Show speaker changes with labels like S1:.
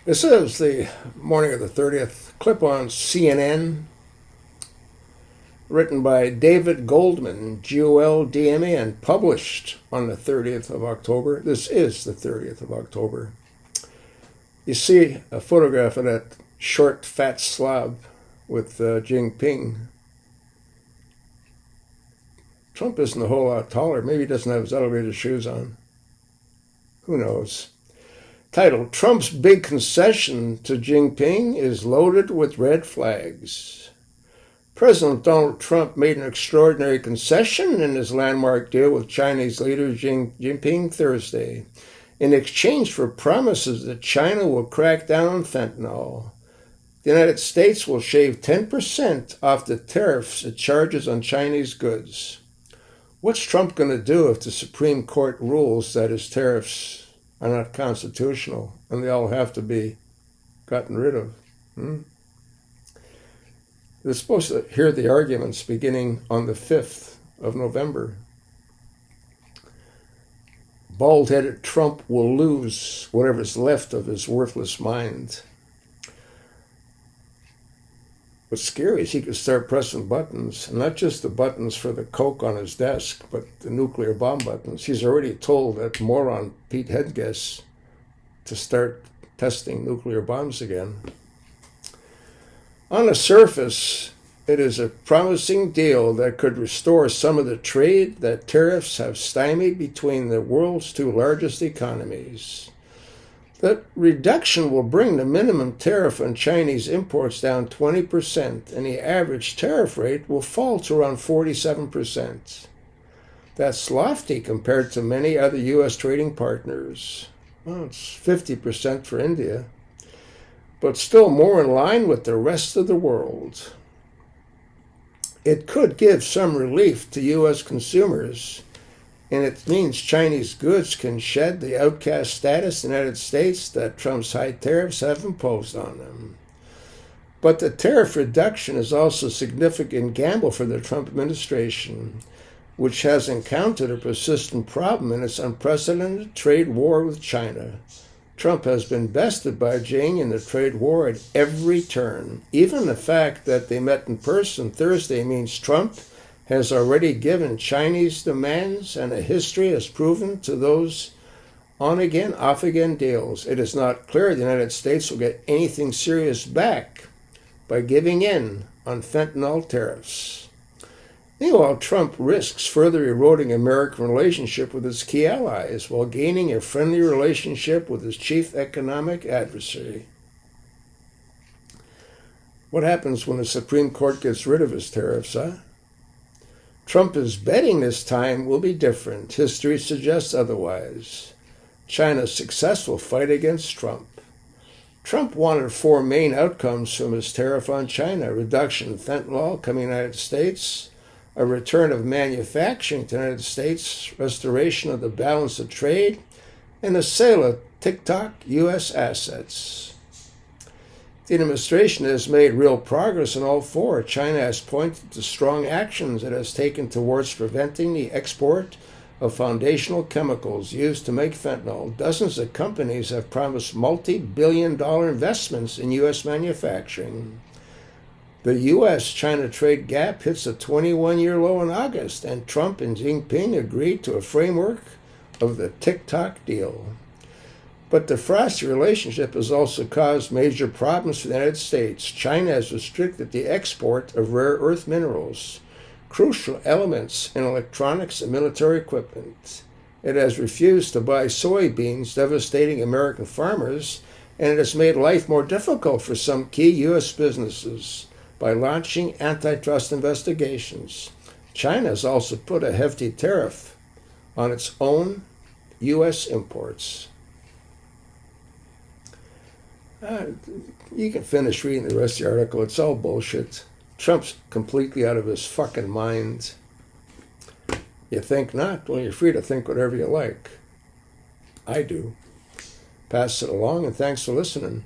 S1: This is the morning of the 30th clip on CNN, written by David Goldman, GOLDME, and published on the 30th of October. This is the 30th of October. You see a photograph of that short, fat slob with Jinping. Trump isn't a whole lot taller. Maybe he doesn't have his elevator shoes on. Who knows? Titled, Trump's Big Concession to Jinping is Loaded with Red Flags. President Donald Trump made an extraordinary concession in his landmark deal with Chinese leader Xi Jinping Thursday, in exchange for promises that China will crack down on fentanyl. The United States will shave 10% off the tariffs it charges on Chinese goods. What's Trump going to do if the Supreme Court rules that his tariffs are not constitutional and they all have to be gotten rid of? They're supposed to hear the arguments beginning on the 5th of November. Bald-headed Trump will lose whatever's left of his worthless mind. What's scary is he could start pressing buttons, and not just the buttons for the coke on his desk, but the nuclear bomb buttons. He's already told that moron Pete Hegseth to start testing nuclear bombs again. On the surface, it is a promising deal that could restore some of the trade that tariffs have stymied between the world's two largest economies. The reduction will bring the minimum tariff on Chinese imports down 20%, and the average tariff rate will fall to around 47%. That's lofty compared to many other U.S. trading partners. Well, it's 50% for India, but still more in line with the rest of the world. It could give some relief to U.S. consumers, and it means Chinese goods can shed the outcast status in the United States that Trump's high tariffs have imposed on them. But the tariff reduction is also a significant gamble for the Trump administration, which has encountered a persistent problem in its unprecedented trade war with China. Trump has been bested by Xi in the trade war at every turn. Even the fact that they met in person Thursday means Trump has already given Chinese demands, and a history has proven to those on-again, off-again deals. It is not clear the United States will get anything serious back by giving in on fentanyl tariffs. Meanwhile, Trump risks further eroding American relationship with its key allies while gaining a friendly relationship with his chief economic adversary. What happens when the Supreme Court gets rid of his tariffs, Trump is betting this time will be different. History suggests otherwise. China's successful fight against Trump. Trump wanted four main outcomes from his tariff on China: reduction in fentanyl coming to the United States, a return of manufacturing to the United States, restoration of the balance of trade, and the sale of TikTok U.S. assets. The administration has made real progress on all four. China has pointed to strong actions it has taken towards preventing the export of foundational chemicals used to make fentanyl. Dozens of companies have promised multi-billion-dollar investments in U.S. manufacturing. The U.S.-China trade gap hits a 21-year low in August, and Trump and Xi Jinping agreed to a framework of the TikTok deal. But the frosty relationship has also caused major problems for the United States. China has restricted the export of rare earth minerals, crucial elements in electronics and military equipment. It has refused to buy soybeans, devastating American farmers, and it has made life more difficult for some key U.S. businesses by launching antitrust investigations. China has also put a hefty tariff on its own U.S. imports. You can finish reading the rest of the article. It's all bullshit. Trump's completely out of his fucking mind. You think not? Well, you're free to think whatever you like. I do. Pass it along, and thanks for listening.